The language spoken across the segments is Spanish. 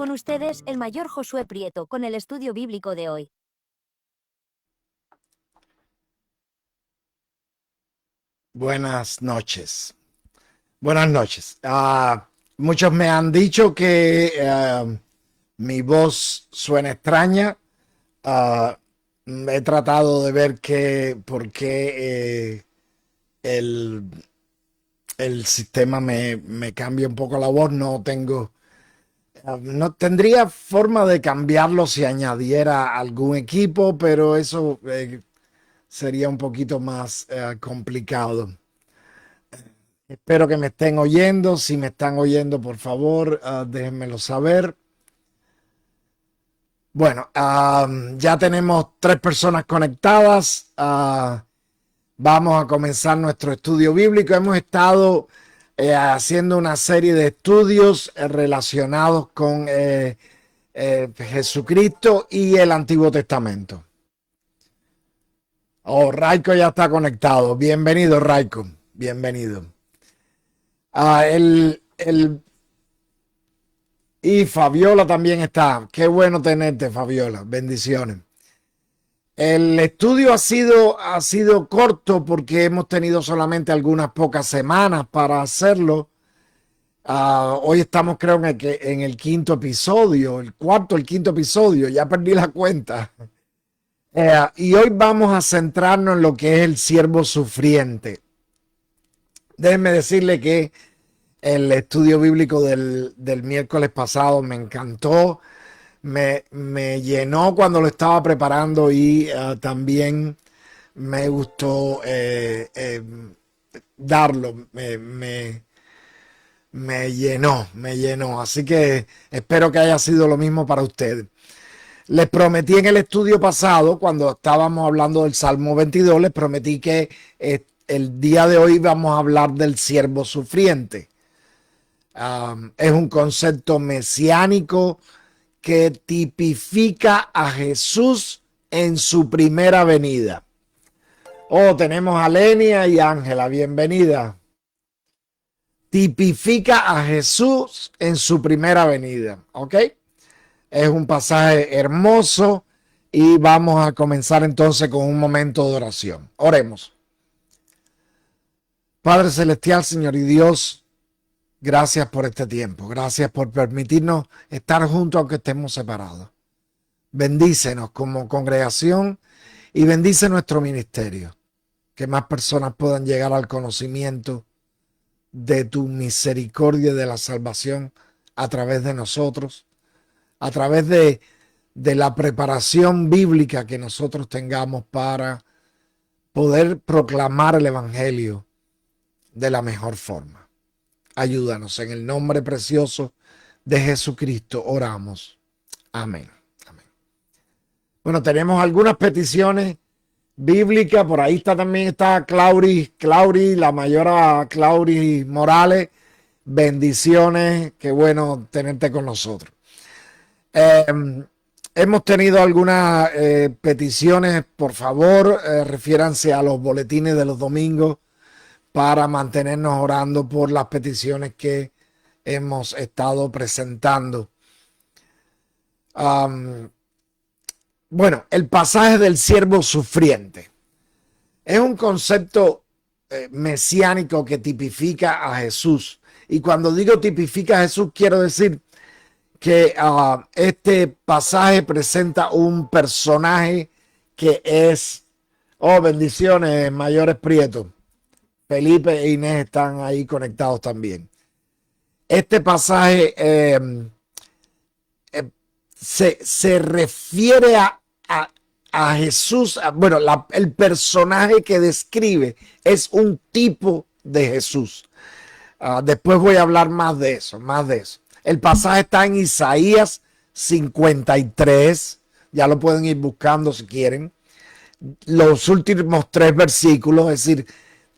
con ustedes el mayor Josué Prieto con el estudio bíblico de hoy. Buenas noches. Buenas noches. Muchos me han dicho que mi voz suena extraña. Ah, He tratado de ver por qué el, el sistema me cambia un poco la voz. No tendría forma de cambiarlo si añadiera algún equipo, pero eso sería un poquito más complicado. Espero que me estén oyendo. Si me están oyendo, por favor, déjenmelo saber. Bueno, ya tenemos 3 personas conectadas. Vamos a comenzar nuestro estudio bíblico. Hemos estado haciendo una serie de estudios relacionados con Jesucristo y el Antiguo Testamento. Oh, Raiko ya está conectado. Bienvenido, Raiko. Bienvenido. Y Fabiola también está. Qué bueno tenerte, Fabiola. Bendiciones. El estudio ha sido corto porque hemos tenido solamente algunas pocas semanas para hacerlo. Hoy estamos, creo, en el quinto episodio, el quinto episodio. Ya perdí la cuenta. Y hoy vamos a centrarnos en lo que es el siervo sufriente. Déjenme decirle que el estudio bíblico del miércoles pasado me encantó, me llenó cuando lo estaba preparando y también me gustó darlo, me llenó. Así que espero que haya sido lo mismo para ustedes. Les prometí en el estudio pasado, cuando estábamos hablando del Salmo 22, les prometí que el día de hoy vamos a hablar del siervo sufriente. Es un concepto mesiánico que tipifica a Jesús en su primera venida. Oh, tenemos a Lenia y Ángela, bienvenida. Tipifica a Jesús en su primera venida, ¿ok? Es un pasaje hermoso y vamos a comenzar entonces con un momento de oración. Oremos. Padre Celestial, Señor y Dios, gracias por este tiempo. Gracias por permitirnos estar juntos aunque estemos separados. Bendícenos como congregación y bendice nuestro ministerio. Que más personas puedan llegar al conocimiento de tu misericordia y de la salvación a través de nosotros, a través de la preparación bíblica que nosotros tengamos para poder proclamar el evangelio de la mejor forma. Ayúdanos en el nombre precioso de Jesucristo. Oramos. Amén. Amén. Bueno, tenemos algunas peticiones bíblicas. Por ahí también está Clauri, la mayora Clauri Morales. Bendiciones. Qué bueno tenerte con nosotros. Hemos tenido algunas peticiones. Por favor, refiéranse a los boletines de los domingos para mantenernos orando por las peticiones que hemos estado presentando. Bueno, el pasaje del siervo sufriente es un concepto mesiánico que tipifica a Jesús. Y cuando digo tipifica a Jesús, quiero decir que este pasaje presenta un personaje que es, oh, bendiciones, mayores Prieto. Felipe e Inés están ahí conectados también. Este pasaje se refiere a Jesús. Bueno, el personaje que describe es un tipo de Jesús. Después voy a hablar más de eso. El pasaje está en Isaías 53. Ya lo pueden ir buscando si quieren. Los últimos 3 versículos, es decir,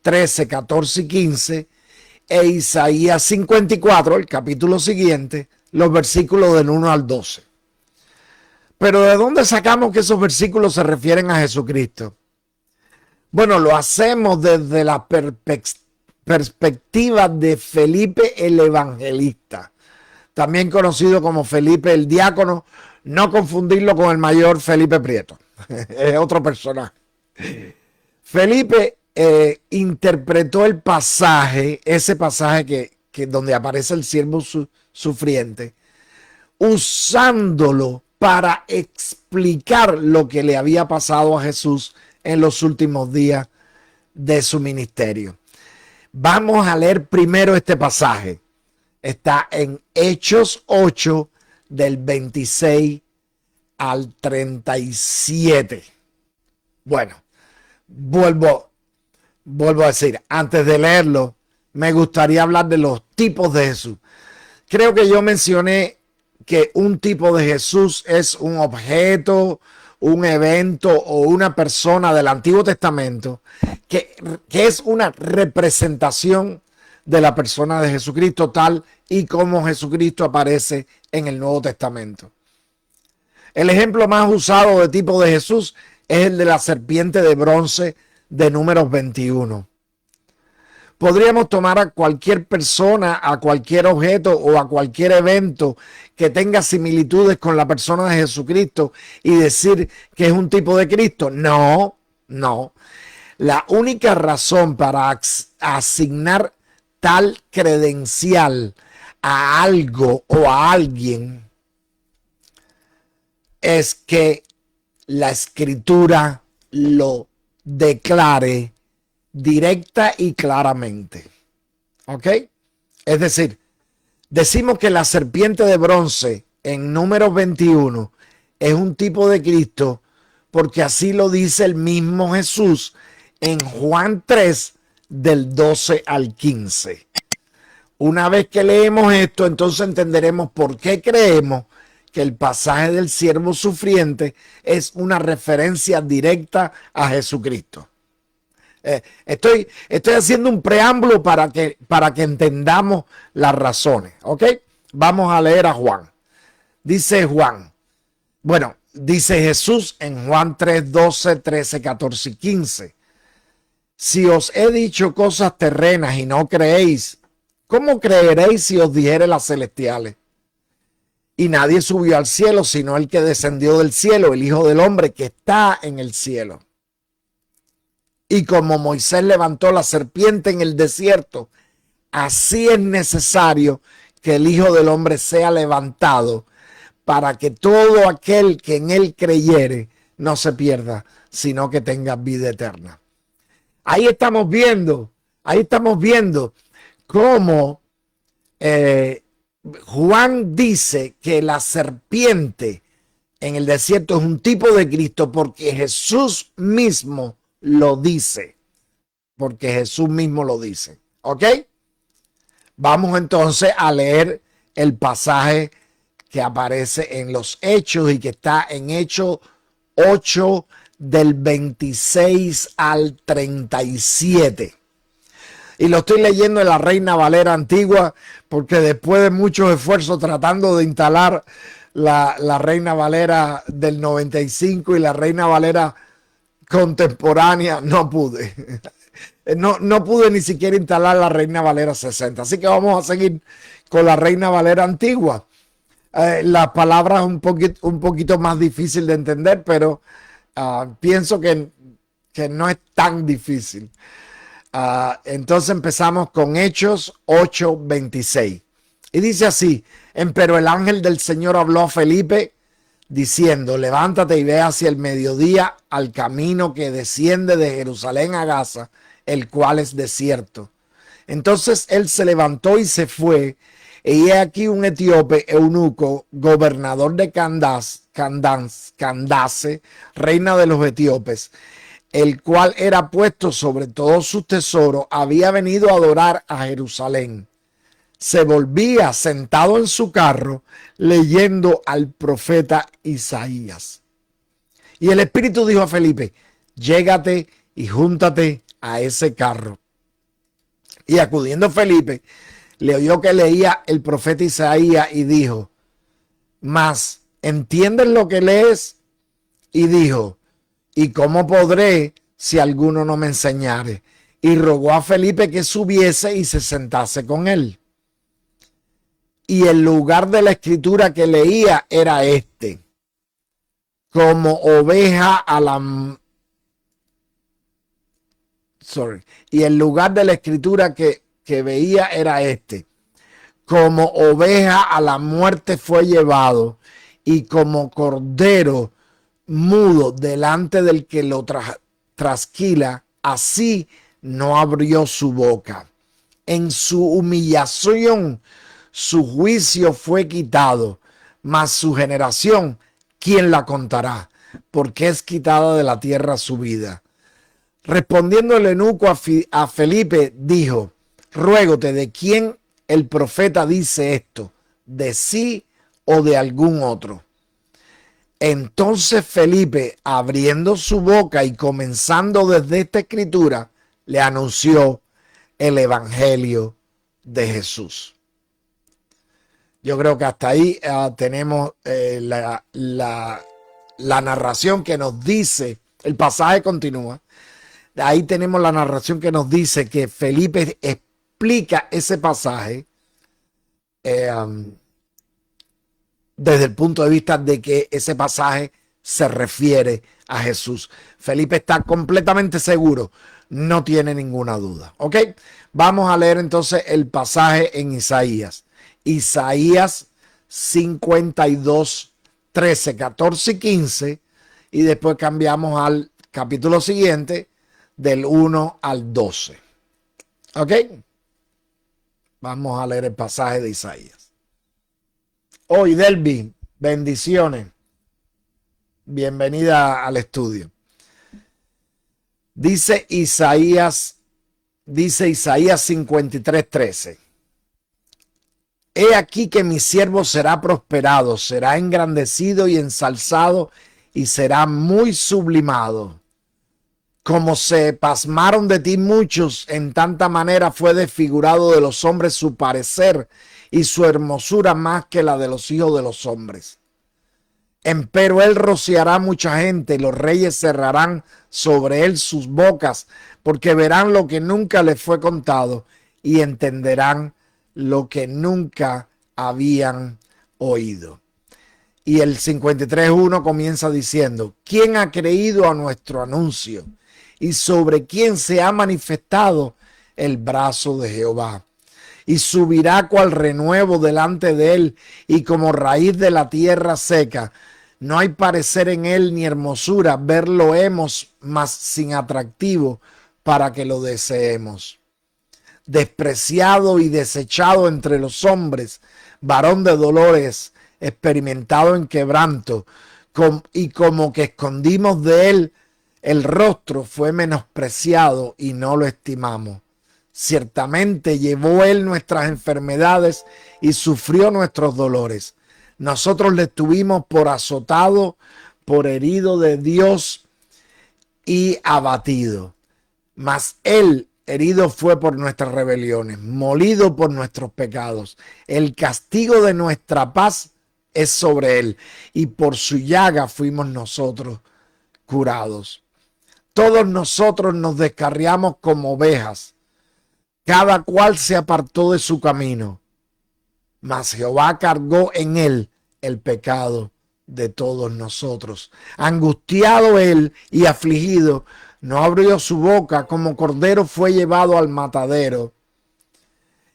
13, 14 y 15, e Isaías 54, el capítulo siguiente, los versículos del 1 al 12. Pero ¿de dónde sacamos que esos versículos se refieren a Jesucristo? Bueno, lo hacemos desde la perspectiva de Felipe el Evangelista. también conocido como Felipe el Diácono, no confundirlo con el mayor Felipe Prieto, es otro personaje. Felipe interpretó el pasaje, ese pasaje que donde aparece el siervo sufriente, usándolo para explicar lo que le había pasado a Jesús en los últimos días de su ministerio. Vamos a leer primero este pasaje. Está en Hechos 8 del 26 al 37. Bueno, vuelvo a decir, antes de leerlo, me gustaría hablar de los tipos de Jesús. Creo que yo mencioné que un tipo de Jesús es un objeto, un evento o una persona del Antiguo Testamento que es una representación de la persona de Jesucristo, tal y como Jesucristo aparece en el Nuevo Testamento. El ejemplo más usado de tipo de Jesús es el de la serpiente de bronce de Números 21. Podríamos tomar a cualquier persona, a cualquier objeto o a cualquier evento que tenga similitudes con la persona de Jesucristo y decir que es un tipo de Cristo. No. La única razón para asignar tal credencial a algo o a alguien es que la Escritura lo declare directa y claramente. ¿Ok? Es decir, decimos que la serpiente de bronce en Números 21 es un tipo de Cristo porque así lo dice el mismo Jesús en Juan 3 del 12 al 15. Una vez que leemos esto, entonces entenderemos por qué creemos que el pasaje del siervo sufriente es una referencia directa a Jesucristo. Estoy haciendo un preámbulo para que entendamos las razones, ¿ok? Vamos a leer a Juan. Dice Jesús en Juan 3, 12, 13, 14 y 15. Si os he dicho cosas terrenas y no creéis, ¿cómo creeréis si os dijere las celestiales? Y nadie subió al cielo, sino el que descendió del cielo, el Hijo del Hombre que está en el cielo. Y como Moisés levantó la serpiente en el desierto, así es necesario que el Hijo del Hombre sea levantado para que todo aquel que en él creyere no se pierda, sino que tenga vida eterna. Ahí estamos viendo cómo Juan dice que la serpiente en el desierto es un tipo de Cristo porque Jesús mismo lo dice. ¿Ok? Vamos entonces a leer el pasaje que aparece en los Hechos y que está en Hechos 8 del 26 al 37. Y lo estoy leyendo en la Reina Valera antigua porque después de muchos esfuerzos tratando de instalar la Reina Valera del 95 y la Reina Valera contemporánea, no pude. No pude ni siquiera instalar la Reina Valera 60. Así que vamos a seguir con la Reina Valera antigua. La palabra es un poquito más difícil de entender, pero pienso que no es tan difícil. Entonces empezamos con Hechos 8:26. Y dice así: Empero el ángel del Señor habló a Felipe diciendo: levántate y ve hacia el mediodía al camino que desciende de Jerusalén a Gaza, el cual es desierto. Entonces él se levantó y se fue, y he aquí un etíope eunuco, gobernador de Candace, reina de los etíopes, el cual era puesto sobre todos sus tesoros, había venido a adorar a Jerusalén. Se volvía sentado en su carro leyendo al profeta Isaías. Y el Espíritu dijo a Felipe: llégate y júntate a ese carro. Y acudiendo Felipe, le oyó que leía el profeta Isaías y dijo: mas, ¿entiendes lo que lees? Y dijo: ¿y cómo podré si alguno no me enseñare? Y rogó a Felipe que subiese y se sentase con él. y el lugar de la escritura que leía era este: como oveja a la... Y el lugar de la escritura que veía era este: como oveja a la muerte fue llevado, y como cordero mudo delante del que lo trasquila, así no abrió su boca. En su humillación su juicio fue quitado, mas su generación, ¿quién la contará? Porque es quitada de la tierra su vida. Respondiendo el eunuco a Felipe, dijo: ruégote, ¿de quién el profeta dice esto? ¿De sí o de algún otro? Entonces Felipe, abriendo su boca y comenzando desde esta escritura, le anunció el evangelio de Jesús. Yo creo que hasta ahí tenemos la narración que nos dice, el pasaje continúa. Ahí tenemos la narración que nos dice que Felipe explica ese pasaje desde el punto de vista de que ese pasaje se refiere a Jesús. Felipe está completamente seguro, no tiene ninguna duda. ¿Ok? Vamos a leer entonces el pasaje en Isaías. Isaías 52, 13, 14 y 15. Y después cambiamos al capítulo siguiente, del 1 al 12. ¿Ok? Vamos a leer el pasaje de Isaías. Hoy, Delvi, bendiciones. Bienvenida al estudio. Dice Isaías 53, 13. He aquí que mi siervo será prosperado, será engrandecido y ensalzado y será muy sublimado. Como se pasmaron de ti muchos, en tanta manera fue desfigurado de los hombres su parecer y su hermosura más que la de los hijos de los hombres. Empero él rociará mucha gente, y los reyes cerrarán sobre él sus bocas, porque verán lo que nunca les fue contado y entenderán lo que nunca habían oído. Y el 53:1 comienza diciendo: ¿quién ha creído a nuestro anuncio? ¿Y sobre quién se ha manifestado el brazo de Jehová? Y subirá cual renuevo delante de él, y como raíz de la tierra seca. No hay parecer en él ni hermosura, verlo hemos, mas sin atractivo, para que lo deseemos. Despreciado y desechado entre los hombres, varón de dolores, experimentado en quebranto, y como que escondimos de él el rostro, fue menospreciado y no lo estimamos. Ciertamente llevó él nuestras enfermedades y sufrió nuestros dolores. Nosotros le tuvimos por azotado, por herido de Dios y abatido. Mas él herido fue por nuestras rebeliones, molido por nuestros pecados. El castigo de nuestra paz es sobre él, y por su llaga fuimos nosotros curados. Todos nosotros nos descarriamos como ovejas, cada cual se apartó de su camino, mas Jehová cargó en él el pecado de todos nosotros. Angustiado él y afligido, no abrió su boca, como cordero fue llevado al matadero,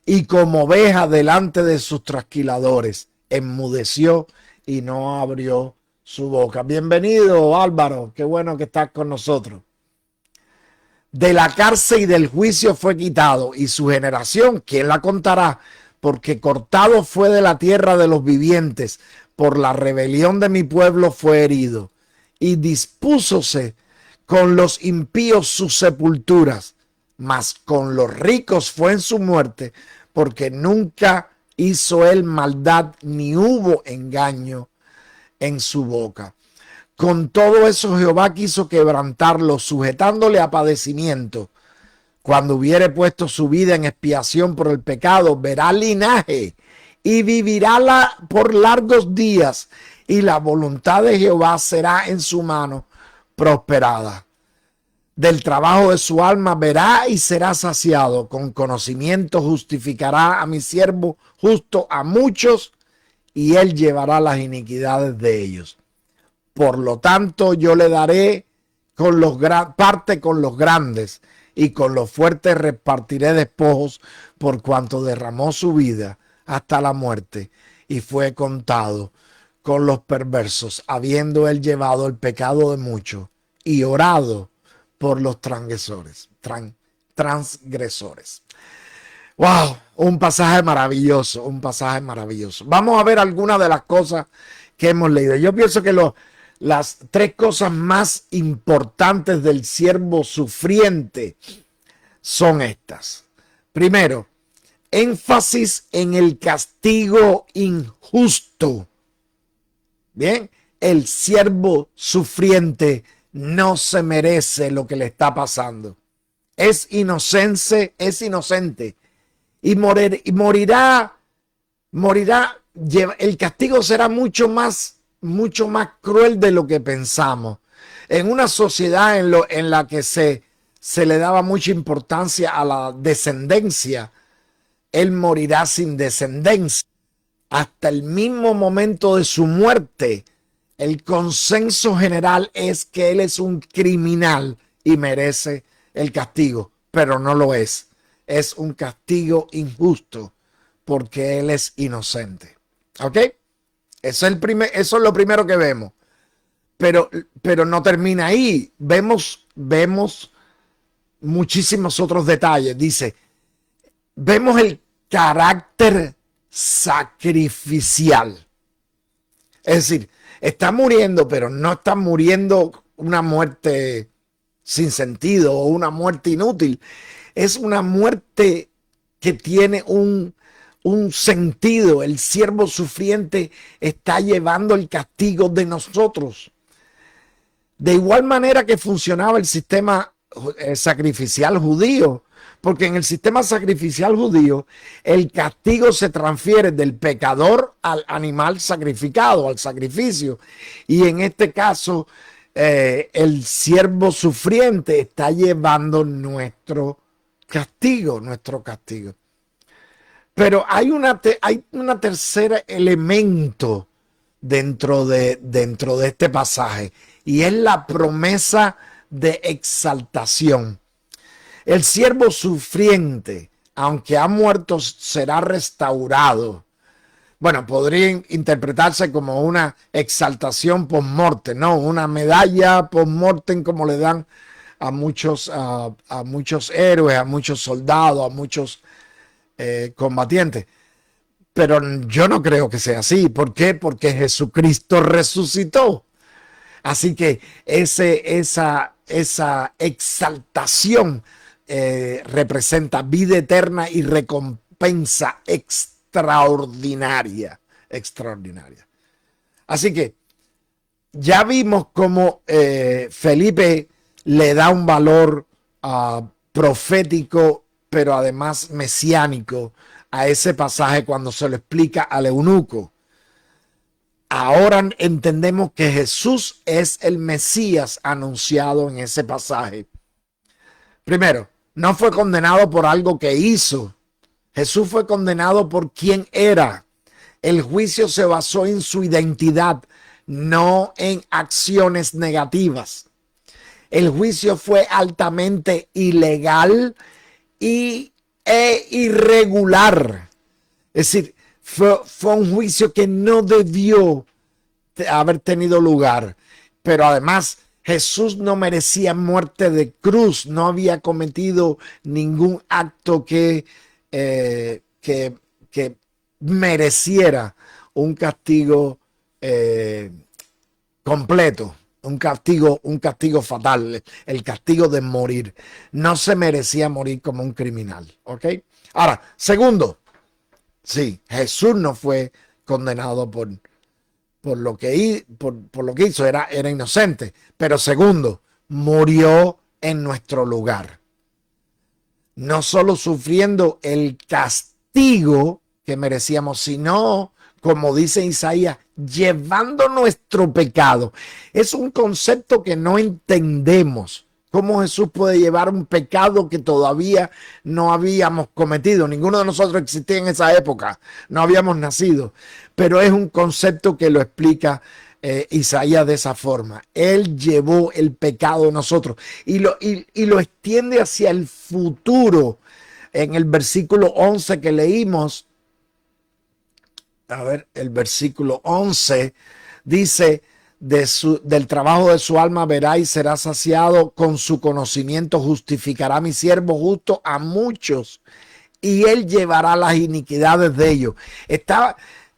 y como oveja delante de sus trasquiladores, enmudeció y no abrió su boca. Bienvenido, Álvaro, qué bueno que estás con nosotros. De la cárcel y del juicio fue quitado, y su generación, ¿quién la contará? Porque cortado fue de la tierra de los vivientes, por la rebelión de mi pueblo fue herido, y dispúsose con los impíos sus sepulturas, mas con los ricos fue en su muerte, porque nunca hizo él maldad, ni hubo engaño en su boca. Con todo eso Jehová quiso quebrantarlo, sujetándole a padecimiento. Cuando hubiere puesto su vida en expiación por el pecado, verá linaje y vivirá por largos días, y la voluntad de Jehová será en su mano prosperada. del trabajo de su alma verá y será saciado. Con conocimiento justificará a mi siervo justo a muchos, y él llevará las iniquidades de ellos. Por lo tanto, yo le daré parte con los grandes, y con los fuertes repartiré despojos, por cuanto derramó su vida hasta la muerte y fue contado con los perversos, habiendo él llevado el pecado de muchos y orado por los transgresores. Wow, un pasaje maravilloso, un pasaje maravilloso. Vamos a ver algunas de las cosas que hemos leído. Yo pienso que las tres cosas más importantes del siervo sufriente son estas. Primero, énfasis en el castigo injusto. Bien, el siervo sufriente no se merece lo que le está pasando. Es inocente y morirá. El castigo será mucho más cruel de lo que pensamos. En una sociedad en la que se le daba mucha importancia a la descendencia, él morirá sin descendencia. Hasta el mismo momento de su muerte, el consenso general es que él es un criminal y merece el castigo, pero no lo es. Es un castigo injusto porque él es inocente. ¿Ok? Eso es lo primero que vemos. Pero no termina ahí. Vemos muchísimos otros detalles. Dice, vemos el carácter sacrificial. Es decir, está muriendo, pero no está muriendo una muerte sin sentido o una muerte inútil. Es una muerte que tiene un sentido. El siervo sufriente está llevando el castigo de nosotros. De igual manera que funcionaba el sistema sacrificial judío, porque en el sistema sacrificial judío el castigo se transfiere del pecador al animal sacrificado, al sacrificio, y en este caso el siervo sufriente está llevando nuestro castigo. Pero hay una tercer elemento dentro de este pasaje, y es la promesa de exaltación. El siervo sufriente, aunque ha muerto, será restaurado. Bueno, podría interpretarse como una exaltación post-mortem, ¿no? Una medalla post-mortem como le dan a muchos héroes, a muchos soldados, a muchos combatientes. Pero yo no creo que sea así. ¿Por qué? Porque Jesucristo resucitó. Así que esa exaltación representa vida eterna y recompensa extraordinaria. Así que ya vimos cómo Felipe le da un valor profético, pero además mesiánico a ese pasaje cuando se lo explica al eunuco. Ahora entendemos que Jesús es el Mesías anunciado en ese pasaje. Primero, no fue condenado por algo que hizo. Jesús fue condenado por quien era. El juicio se basó en su identidad, no en acciones negativas. El juicio fue altamente ilegal e irregular. Es decir, fue un juicio que no debió haber tenido lugar. Pero además, Jesús no merecía muerte de cruz. No había cometido ningún acto que mereciera un castigo completo. Un castigo fatal, el castigo de morir. No se merecía morir como un criminal. ¿Ok? Ahora, segundo, sí, Jesús no fue condenado por lo que hizo, era inocente. Pero segundo, murió en nuestro lugar. No solo sufriendo el castigo que merecíamos, sino, como dice Isaías, llevando nuestro pecado. Es un concepto que no entendemos ¿Cómo Jesús puede llevar un pecado que todavía no habíamos cometido? Ninguno de nosotros existía en esa época, no habíamos nacido, pero es un concepto que lo explica Isaías de esa forma. Él llevó el pecado de nosotros y lo extiende hacia el futuro. En el versículo 11 que leímos, a ver, el versículo 11 dice: del trabajo de su alma verá y será saciado, con su conocimiento justificará mi siervo justo a muchos, y él llevará las iniquidades de ellos.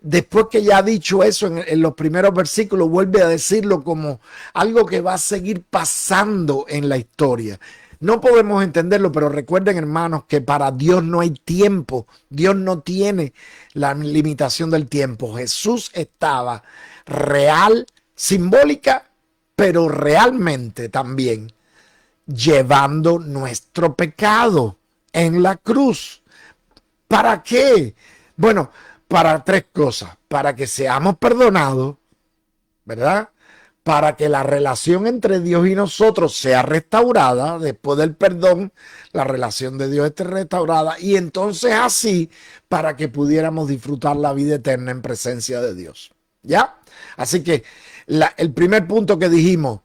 Después que ya ha dicho eso en los primeros versículos, vuelve a decirlo como algo que va a seguir pasando en la historia. No podemos entenderlo, pero recuerden, hermanos, que para Dios no hay tiempo. Dios no tiene la limitación del tiempo. Jesús estaba real, simbólica, pero realmente también llevando nuestro pecado en la cruz. ¿Para qué? Bueno, para tres cosas: para que seamos perdonados, ¿verdad? Para que la relación entre Dios y nosotros sea restaurada. Después del perdón, la relación de Dios esté restaurada, y entonces así para que pudiéramos disfrutar la vida eterna en presencia de Dios. ¿Ya? Así que el primer punto que dijimos,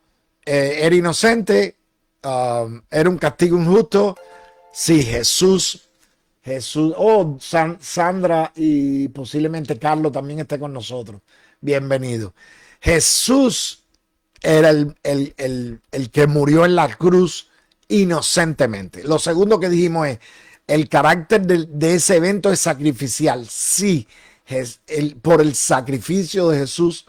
era inocente, era un castigo injusto. Sí, Jesús, Sandra y posiblemente Carlos también esté con nosotros. Bienvenido. Jesús era el que murió en la cruz inocentemente. Lo segundo que dijimos es: el carácter de ese evento es sacrificial. Sí, por el sacrificio de Jesús,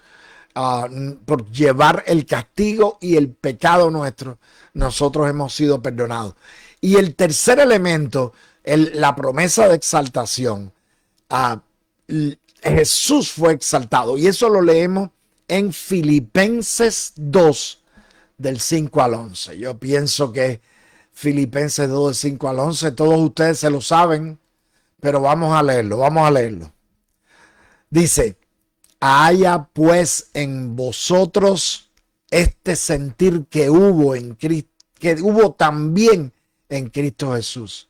por llevar el castigo y el pecado nuestro, nosotros hemos sido perdonados. Y el tercer elemento, la promesa de exaltación. Jesús fue exaltado, y eso lo leemos en Filipenses 2, del 5 al 11. Yo pienso que Filipenses 2, del 5 al 11, todos ustedes se lo saben, pero vamos a leerlo. Dice: haya pues en vosotros este sentir que hubo en Cristo, que hubo también en Cristo Jesús,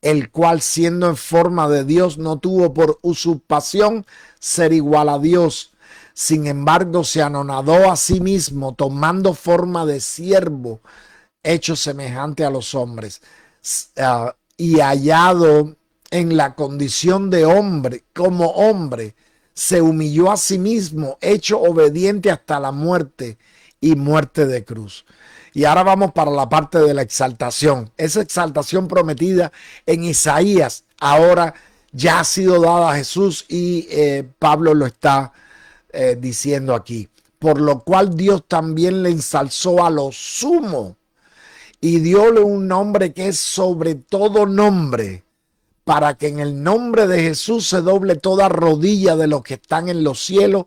el cual, siendo en forma de Dios, no tuvo por usurpación ser igual a Dios. Sin embargo, se anonadó a sí mismo, tomando forma de siervo, hecho semejante a los hombres, y hallado en la condición de hombre, como hombre, se humilló a sí mismo, hecho obediente hasta la muerte, y muerte de cruz. Y ahora vamos para la parte de la exaltación. Esa exaltación prometida en Isaías ahora ya ha sido dada a Jesús, y Pablo lo está diciendo aquí: por lo cual Dios también le ensalzó a lo sumo y dióle un nombre que es sobre todo nombre, para que en el nombre de Jesús se doble toda rodilla de los que están en los cielos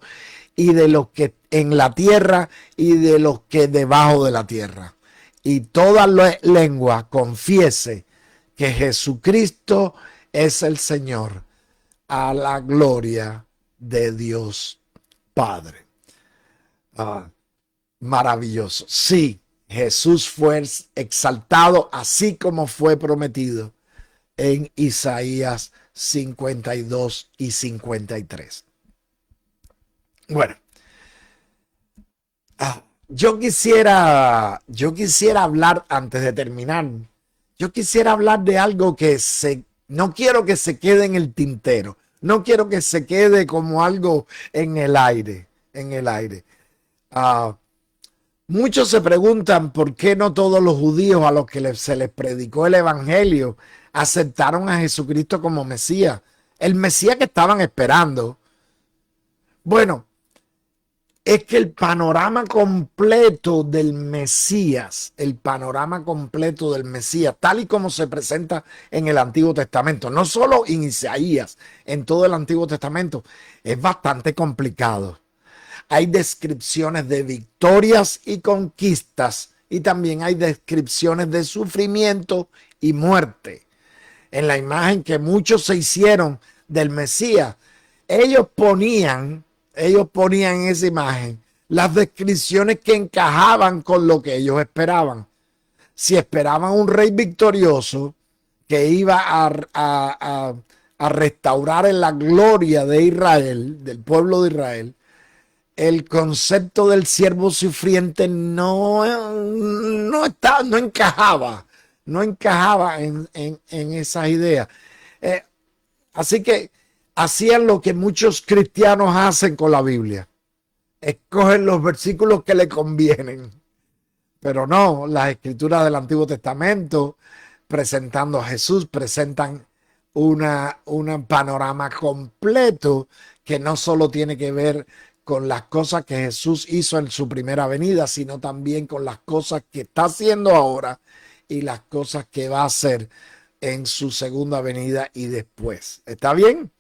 y de los que en la tierra y de los que debajo de la tierra, y toda lengua confiese que Jesucristo es el Señor, a la gloria de Dios Padre. Maravilloso. Sí, Jesús fue exaltado así como fue prometido en Isaías 52 y 53. Bueno, yo quisiera hablar, antes de terminar, yo quisiera hablar de algo que no quiero que se quede en el tintero. No quiero que se quede como algo en el aire, Muchos se preguntan por qué no todos los judíos a los que se les predicó el evangelio aceptaron a Jesucristo como Mesías, el Mesías que estaban esperando. Bueno, es que el panorama completo del Mesías, tal y como se presenta en el Antiguo Testamento, no solo en Isaías, en todo el Antiguo Testamento, es bastante complicado. Hay descripciones de victorias y conquistas, y también hay descripciones de sufrimiento y muerte. En la imagen que muchos se hicieron del Mesías, ellos ponían en esa imagen las descripciones que encajaban con lo que ellos esperaban. si esperaban un rey victorioso que iba a restaurar en la gloria de Israel, del pueblo de Israel, el concepto del siervo sufriente no encajaba, no encajaba en esas ideas. Eh, Así que hacían lo que muchos cristianos hacen con la Biblia. Escogen los versículos que le convienen. Pero no, las escrituras del Antiguo Testamento, presentando a Jesús, presentan un panorama completo que no solo tiene que ver con las cosas que Jesús hizo en su primera venida, sino también con las cosas que está haciendo ahora y las cosas que va a hacer en su segunda venida y después. ¿Está bien?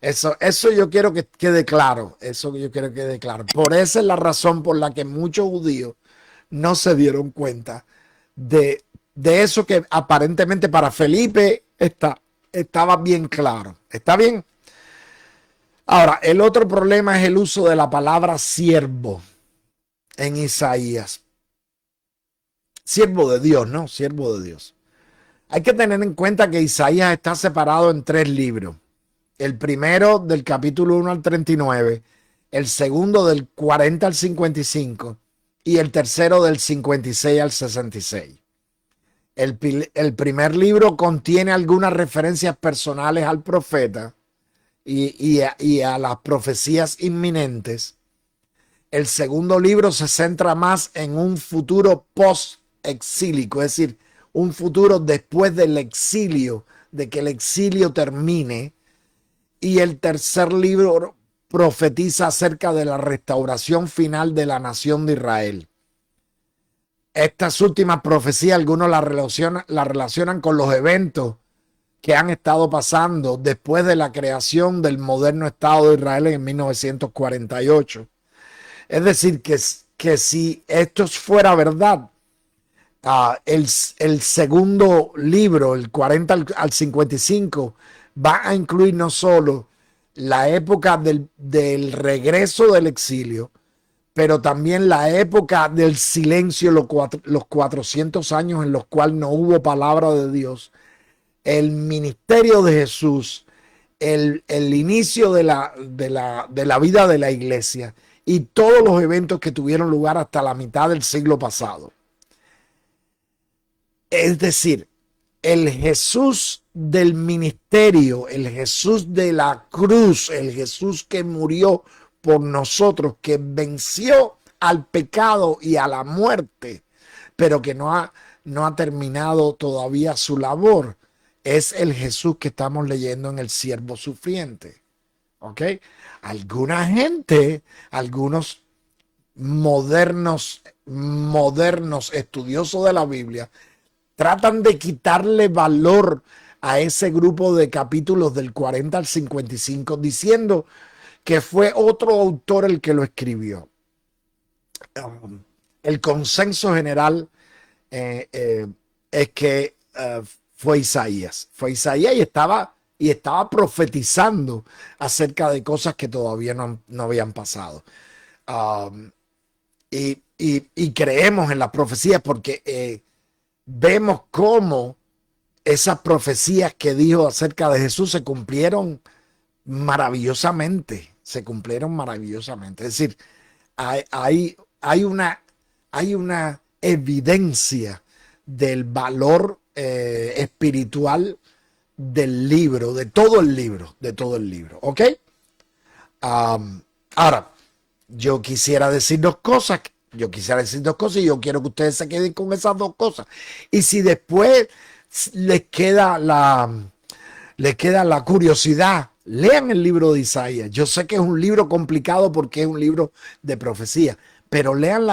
Eso yo quiero que quede claro. Eso yo quiero que quede claro. Por esa es la razón por la que muchos judíos no se dieron cuenta de eso que aparentemente para Felipe estaba bien claro. ¿Está bien? Ahora, el otro problema es el uso de la palabra siervo en Isaías. Siervo de Dios, ¿no? Siervo de Dios. Hay que tener en cuenta que Isaías está separado en 3 libros. El primero del capítulo 1 al 39, el segundo del 40 al 55 y el tercero del 56 al 66. El primer libro contiene algunas referencias personales al profeta y a las profecías inminentes. El segundo libro se centra más en un futuro post-exílico, es decir, un futuro después del exilio, de que el exilio termine. Y el tercer libro profetiza acerca de la restauración final de la nación de Israel. Estas últimas profecías, algunos las relacionan con los eventos que han estado pasando después de la creación del moderno Estado de Israel en 1948. Es decir, que si esto fuera verdad, el segundo libro, el 40 al 55, va a incluir no solo la época del regreso del exilio, pero también la época del silencio, los 400 años en los cuales no hubo palabra de Dios, el ministerio de Jesús, el inicio de la vida de la iglesia y todos los eventos que tuvieron lugar hasta la mitad del siglo pasado. Es decir, el Jesús del ministerio, el Jesús de la cruz, el Jesús que murió por nosotros, que venció al pecado y a la muerte, pero que no ha terminado todavía su labor, es el Jesús que estamos leyendo en el siervo sufriente. ¿Ok? Alguna gente, algunos modernos estudiosos de la Biblia, tratan de quitarle valor a ese grupo de capítulos del 40 al 55, diciendo que fue otro autor el que lo escribió. El consenso general es que fue Isaías. Fue Isaías y estaba profetizando acerca de cosas que todavía no habían pasado. Y creemos en las profecías porque vemos cómo esas profecías que dijo acerca de Jesús se cumplieron maravillosamente. Se cumplieron maravillosamente. Es decir, hay una evidencia del valor espiritual del libro, de todo el libro, ¿ok? Ahora, yo quisiera decir dos cosas y yo quiero que ustedes se queden con esas dos cosas. Y si después les queda la curiosidad, lean el libro de Isaías. Yo sé que es un libro complicado porque es un libro de profecía, pero lean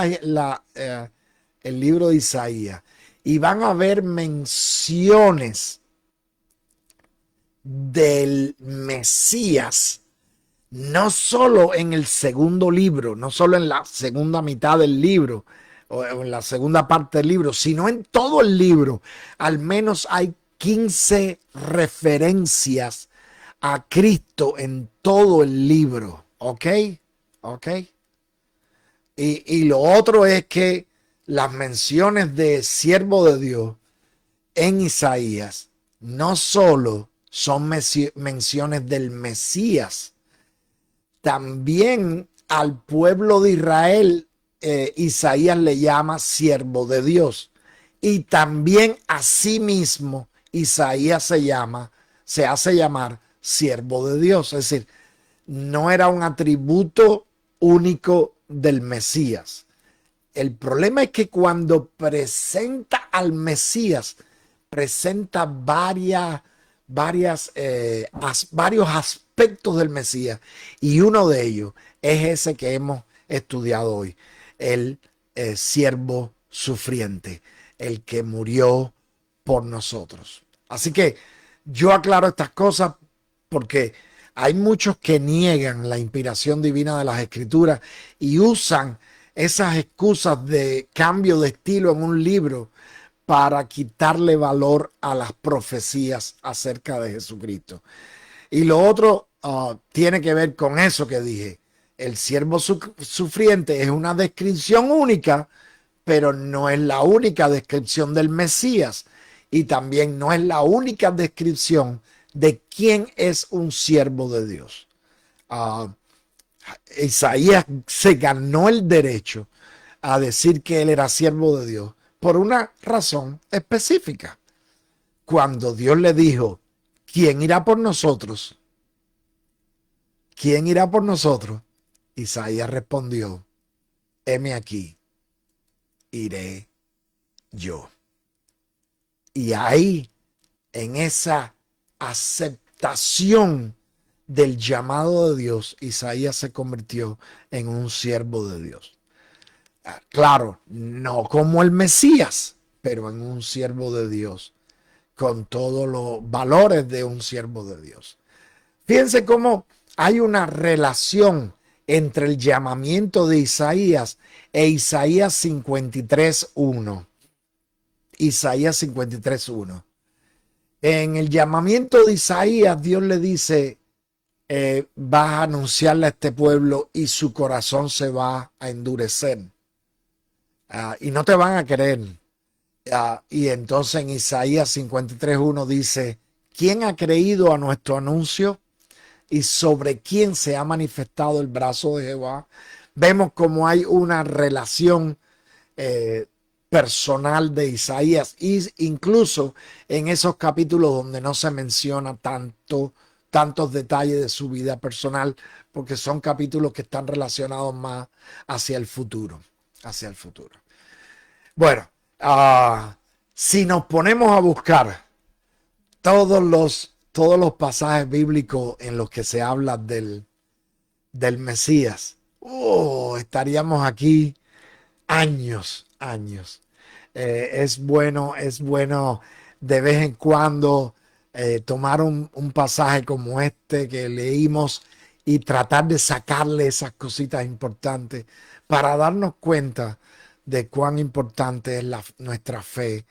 el libro de Isaías y van a ver menciones del Mesías, no solo en el segundo libro, no solo en la segunda mitad del libro o en la segunda parte del libro, sino en todo el libro. Al menos hay 15 referencias a Cristo en todo el libro. ¿Ok? ¿Ok? Y lo otro es que las menciones de siervo de Dios en Isaías no solo son menciones del Mesías, también al pueblo de Israel Isaías le llama siervo de Dios. Y también a sí mismo Isaías se hace llamar siervo de Dios. Es decir, no era un atributo único del Mesías. El problema es que cuando presenta al Mesías, presenta varios aspectos del Mesías, y uno de ellos es ese que hemos estudiado hoy, el siervo sufriente, el que murió por nosotros. Así que yo aclaro estas cosas porque hay muchos que niegan la inspiración divina de las Escrituras y usan esas excusas de cambio de estilo en un libro para quitarle valor a las profecías acerca de Jesucristo. Y lo otro tiene que ver con eso que dije. El siervo sufriente es una descripción única, pero no es la única descripción del Mesías. Y también no es la única descripción de quién es un siervo de Dios. Isaías se ganó el derecho a decir que él era siervo de Dios por una razón específica. Cuando Dios le dijo, ¿quién irá por nosotros? ¿Quién irá por nosotros? Isaías respondió, heme aquí, iré yo. Y ahí, en esa aceptación del llamado de Dios, Isaías se convirtió en un siervo de Dios. Claro, no como el Mesías, pero en un siervo de Dios, con todos los valores de un siervo de Dios. Fíjense cómo hay una relación entre el llamamiento de Isaías e Isaías 53:1. Isaías 53:1. En el llamamiento de Isaías, Dios le dice, vas a anunciarle a este pueblo y su corazón se va a endurecer. Y no te van a creer. Y entonces en Isaías 53:1 dice, ¿quién ha creído a nuestro anuncio? ¿Y sobre quién se ha manifestado el brazo de Jehová? Vemos como hay una relación personal de Isaías, y incluso en esos capítulos donde no se menciona tantos detalles de su vida personal, porque son capítulos que están relacionados más hacia el futuro, Bueno, si nos ponemos a buscar todos los pasajes bíblicos en los que se habla del Mesías, estaríamos aquí años. Es bueno de vez en cuando tomar un pasaje como este que leímos y tratar de sacarle esas cositas importantes para darnos cuenta de cuán importante es nuestra fe,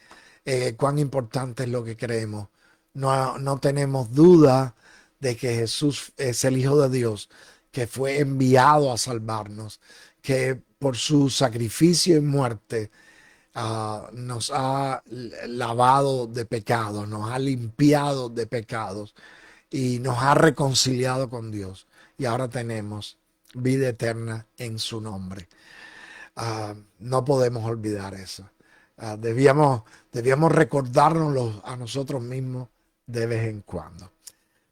cuán importante es lo que creemos. No tenemos duda de que Jesús es el Hijo de Dios, que fue enviado a salvarnos, que por su sacrificio y muerte nos ha lavado de pecados, nos ha limpiado de pecados y nos ha reconciliado con Dios. Y ahora tenemos vida eterna en su nombre. No podemos olvidar eso. Debíamos recordárnoslo a nosotros mismos de vez en cuando.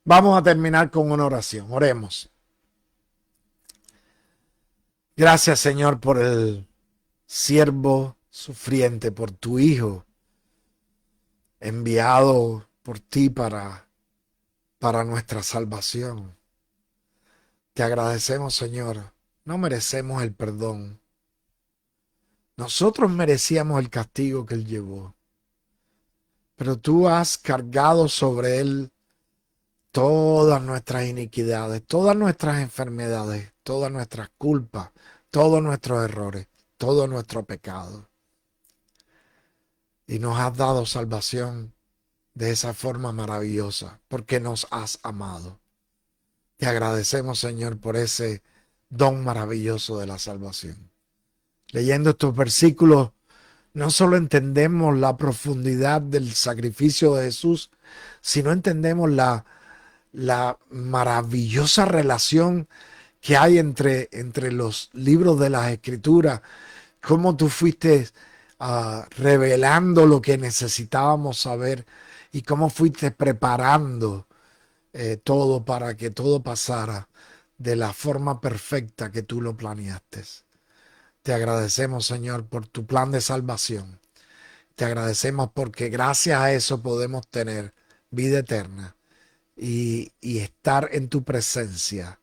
Vamos a terminar con una oración. Oremos. Gracias, Señor, por el siervo sufriente, por tu Hijo enviado por ti para nuestra salvación. Te agradecemos, Señor. No merecemos el perdón. Nosotros merecíamos el castigo que Él llevó. Pero tú has cargado sobre Él todas nuestras iniquidades, todas nuestras enfermedades, todas nuestras culpas, todos nuestros errores, todo nuestro pecado. Y nos has dado salvación de esa forma maravillosa, porque nos has amado. Te agradecemos, Señor, por ese don maravilloso de la salvación. Leyendo estos versículos, no solo entendemos la profundidad del sacrificio de Jesús, sino entendemos la maravillosa relación que hay entre los libros de las Escrituras, cómo tú fuiste revelando lo que necesitábamos saber y cómo fuiste preparando todo para que todo pasara de la forma perfecta que tú lo planeaste. Te agradecemos, Señor, por tu plan de salvación. Te agradecemos porque gracias a eso podemos tener vida eterna y estar en tu presencia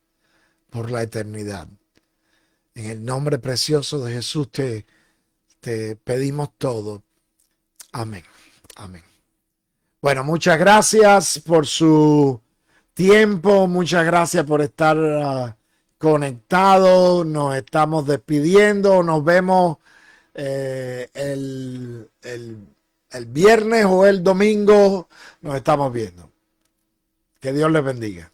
por la eternidad. En el nombre precioso de Jesús te pedimos todo. Amén. Amén. Bueno, muchas gracias por su tiempo. Muchas gracias por estar conectados. Nos estamos despidiendo. Nos vemos el viernes o el domingo. Nos estamos viendo. Que Dios les bendiga.